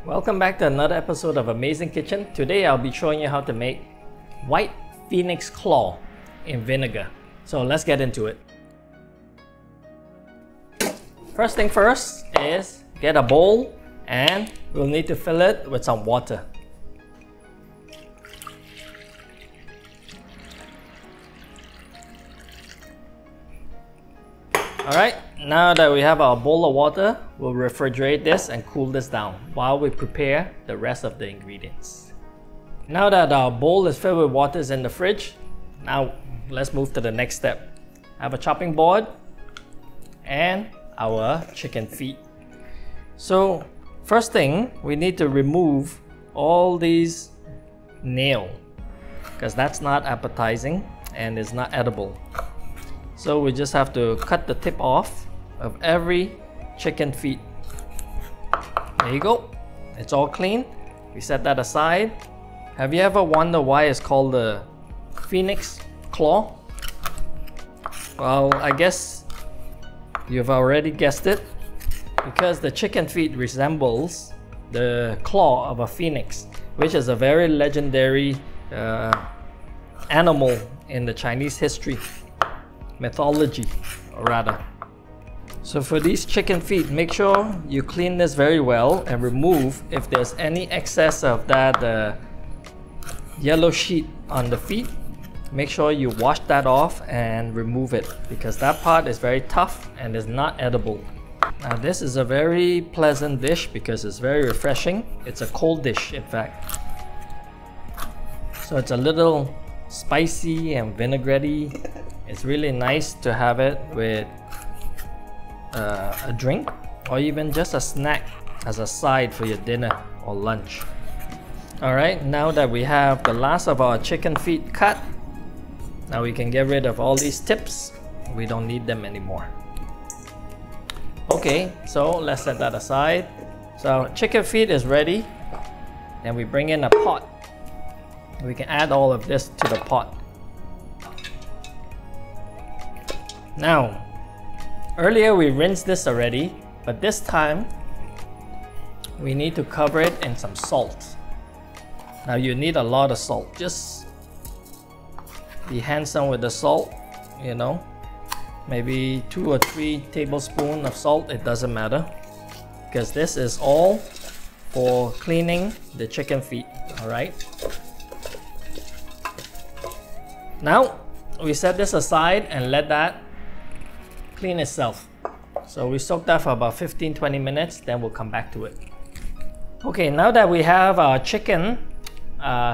Welcome back to another episode of Amazing Kitchen. Today I'll be showing you how to make white phoenix claw in vinegar. So let's get into it. First thing first is get a bowl and we'll need to fill it with some water. Alright, now that we have our bowl of water, we'll refrigerate this and cool this down while we prepare the rest of the ingredients. Now that our bowl is filled with water in the fridge, now let's move to the next step. I have a chopping board and our chicken feet. So first thing, we need to remove all these nails because that's not appetizing and it's not edible. So we just have to cut the tip off of every chicken feet. There you go. It's all clean. We set that aside. Have you ever wondered why it's called the phoenix claw? Well, I guess you've already guessed it, because the chicken feet resembles the claw of a phoenix, which is a very legendary animal in the Chinese history. Mythology, or rather. So for these chicken feet, make sure you clean this very well and remove if there's any excess of that yellow sheet on the feet. Make sure you wash that off and remove it, because that part is very tough and is not edible. Now this is a very pleasant dish because it's very refreshing. It's a cold dish, in fact. So it's a little spicy and vinaigrette. It's really nice to have it with a drink or even just a snack as a side for your dinner or lunch. Alright, now that we have the last of our chicken feet cut, now we can get rid of all these tips. We don't need them anymore. Okay, so let's set that aside. So chicken feet is ready. Then we bring in a pot. We can add all of this to the pot. Now, earlier we rinsed this already, but this time we need to cover it in some salt. Now you need a lot of salt. Just be handsome with the salt, you know. Maybe 2 or 3 tablespoons of salt, it doesn't matter. Because this is all for cleaning the chicken feet, alright? Now, we set this aside and let that clean itself. So we soak that for about 15-20 minutes, then we'll come back to it. Okay, now that we have our chicken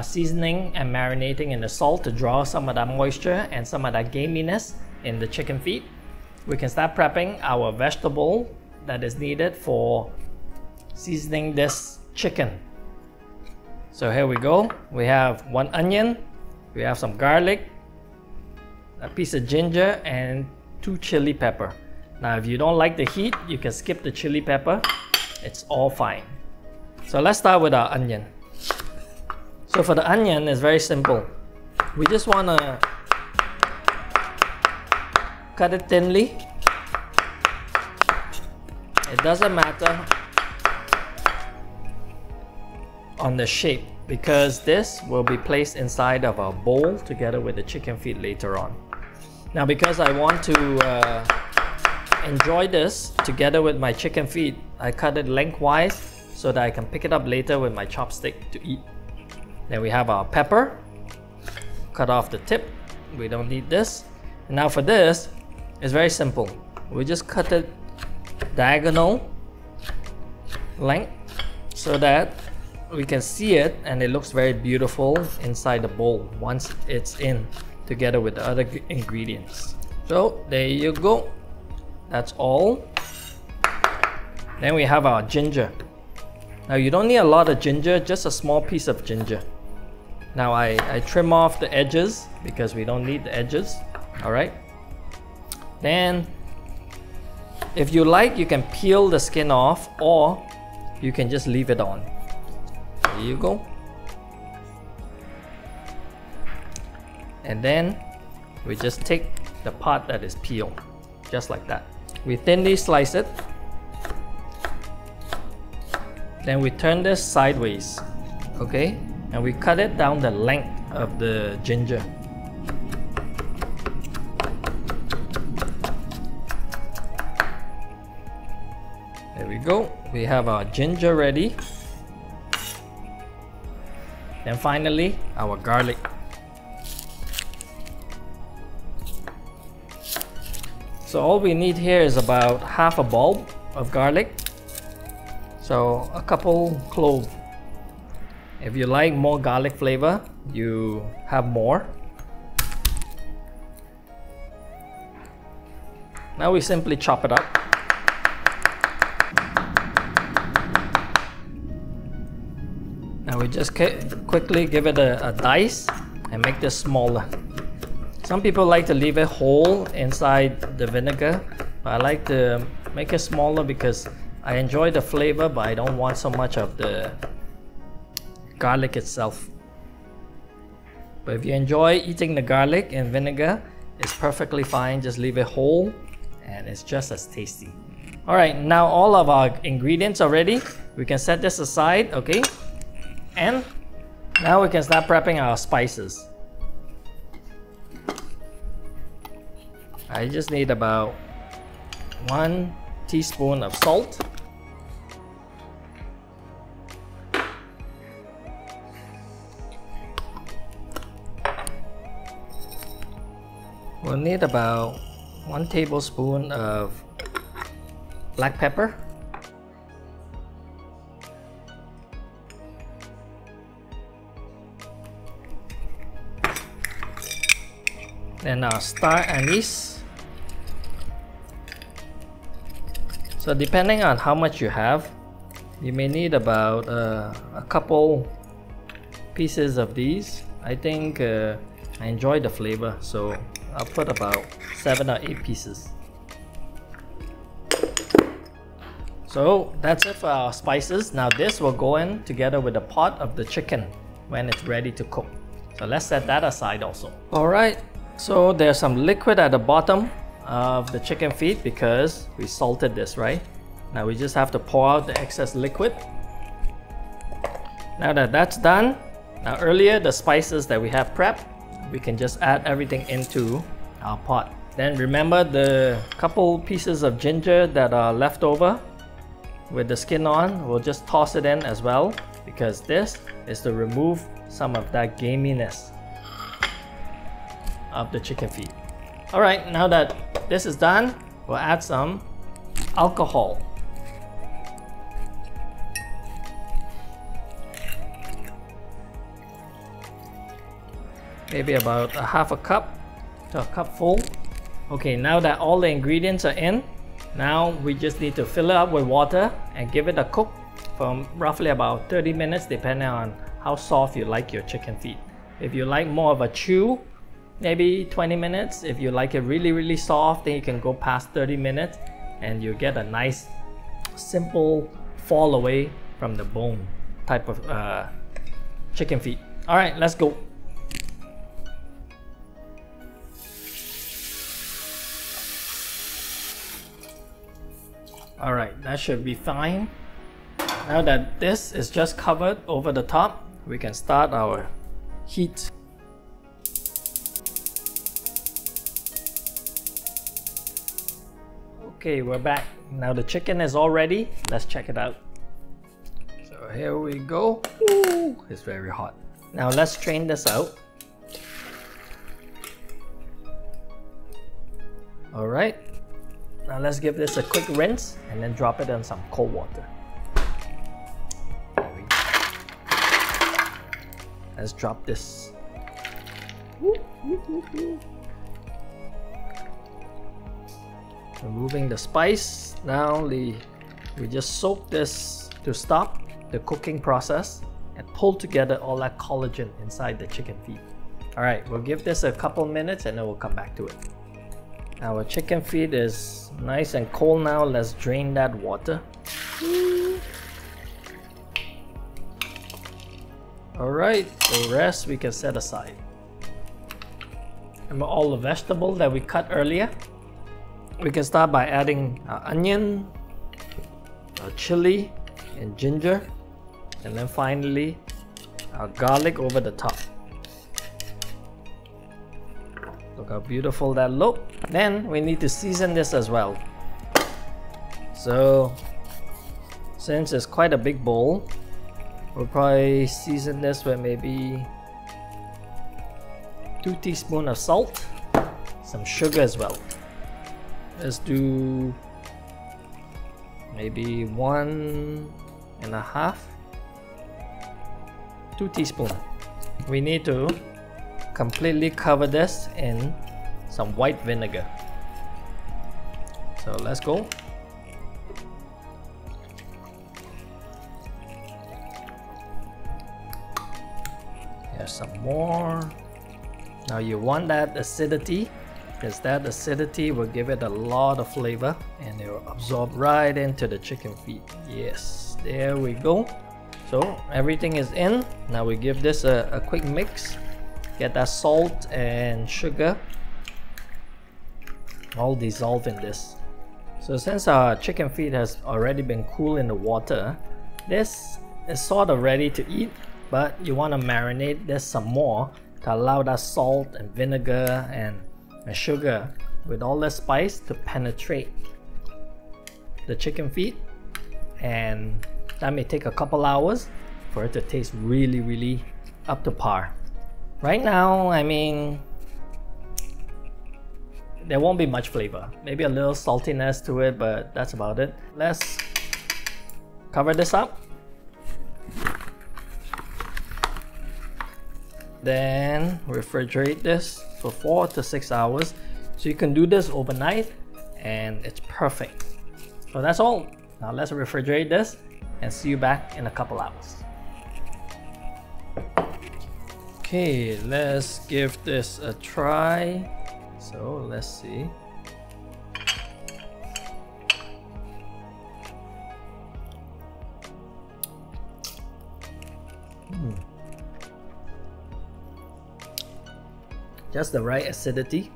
seasoning and marinating in the salt to draw some of that moisture and some of that gaminess in the chicken feet, we can start prepping our vegetable that is needed for seasoning this chicken. So here we go. We have 1 onion, we have some garlic, a piece of ginger, and 2 chili pepper. Now if you don't like the heat, you can skip the chili pepper. It's all fine. So let's start with our onion. So for the onion, it's very simple. We just want to cut it thinly. It doesn't matter on the shape, because this will be placed inside of our bowl together with the chicken feet later on. Now because I want to enjoy this together with my chicken feet, I cut it lengthwise so that I can pick it up later with my chopstick to eat. Then we have our pepper. Cut off the tip. We don't need this. And now for this, it's very simple. We just cut it diagonal length so that we can see it and it looks very beautiful inside the bowl once it's in together with the other ingredients. So there you go. That's all. Then we have our ginger. Now you don't need a lot of ginger, just a small piece of ginger. Now I trim off the edges because we don't need the edges. Alright. Then if you like, you can peel the skin off or you can just leave it on. There you go. And then we just take the part that is peeled, just like that. We thinly slice it Then we turn this sideways, okay? And we cut it down the length of the ginger. There we go. We have our ginger ready. Then finally, our garlic. So all we need here is about half a bulb of garlic. So a couple cloves. If you like more garlic flavor, you have more. Now we simply chop it up. Now we just quickly give it a dice and make this smaller. Some people like to leave it whole inside the vinegar, but I like to make it smaller because I enjoy the flavor, but I don't want so much of the garlic itself. But if you enjoy eating the garlic in vinegar, it's perfectly fine. Just leave it whole and it's just as tasty. Alright, now all of our ingredients are ready. We can set this aside, okay? And now we can start prepping our spices. I just need about 1 teaspoon of salt. We'll need about 1 tablespoon of black pepper. Then our star anise. So depending on how much you have, you may need about a couple pieces of these. I think I enjoy the flavor, so I'll put about 7 or 8 pieces. So that's it for our spices. Now this will go in together with the pot of the chicken when it's ready to cook. So let's set that aside also. Alright, so there's some liquid at the bottom of the chicken feet because we salted this, right? Now we just have to pour out the excess liquid. Now that that's done, now earlier the spices that we have prepped, we can just add everything into our pot. Then remember the couple pieces of ginger that are left over with the skin on, we'll just toss it in as well because this is to remove some of that gaminess of the chicken feet. Alright, now that this is done, we'll add some alcohol. Maybe about a half a cup to a cup full. Okay, now that all the ingredients are in, now we just need to fill it up with water and give it a cook for roughly about 30 minutes depending on how soft you like your chicken feet. If you like more of a chew, maybe 20 minutes. If you like it really soft, then you can go past 30 minutes and you get a nice simple fall away from the bone type of chicken feet. Alright, let's go. Alright, that should be fine. Now that this is just covered over the top, we can start our heat. Okay, we're back. Now the chicken is all ready. Let's check it out. So here we go. Ooh, it's very hot. Now let's strain this out. Alright. Now let's give this a quick rinse and then drop it in some cold water. There we go. Let's drop this. Removing the spice. Now we just soak this to stop the cooking process and pull together all that collagen inside the chicken feet. Alright, we'll give this a couple minutes and then we'll come back to it. Our chicken feet is nice and cold now. Let's drain that water. Alright, the rest we can set aside. Remember all the vegetables that we cut earlier? We can start by adding onion, chili, and ginger, and then finally our garlic over the top. Look how beautiful that looks. Then we need to season this as well. So since it's quite a big bowl, we'll probably season this with maybe 2 teaspoons of salt, some sugar as well. Let's do maybe 1.5, 2 teaspoons. We need to completely cover this in some white vinegar. So let's go. There's some more. Now you want that acidity, because that acidity will give it a lot of flavor and it will absorb right into the chicken feet. Yes, there we go. So everything is in. Now we give this a quick mix. Get that salt and sugar all dissolve in this. So since our chicken feet has already been cooled in the water, this is sort of ready to eat, but you want to marinate this some more to allow that salt and vinegar and sugar with all the spice to penetrate the chicken feet, and that may take a couple hours for it to taste really up to par. Right now, I mean, there won't be much flavor, maybe a little saltiness to it, but that's about it. Let's cover this up, then refrigerate this for 4 to 6 hours. So you can do this overnight and it's perfect. So that's all. Now let's refrigerate this and see you back in a couple hours. Okay, let's give this a try. So let's see. Just the right acidity.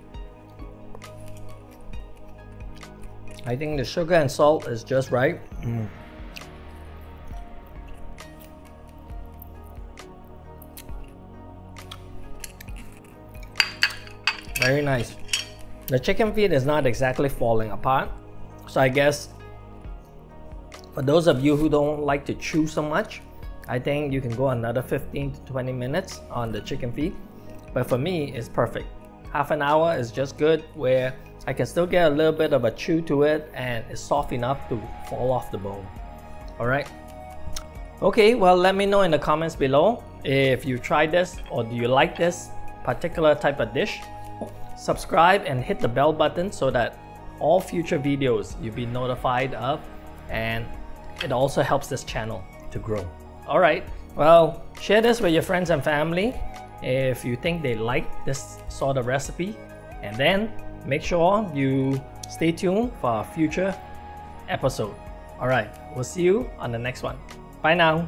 I think the sugar and salt is just right. Very nice. The chicken feet is not exactly falling apart, so I guess for those of you who don't like to chew so much, I think you can go another 15 to 20 minutes on the chicken feet. But for me, it's perfect. Half an hour is just good, where I can still get a little bit of a chew to it and it's soft enough to fall off the bone. Alright. Okay, well, let me know in the comments below if you tried this or do you like this particular type of dish. Subscribe and hit the bell button so that all future videos you'll be notified of, and it also helps this channel to grow. Alright, well, share this with your friends and family if you think they like this sort of recipe, and then make sure you stay tuned for a future episode. Alright, we'll see you on the next one. Bye now.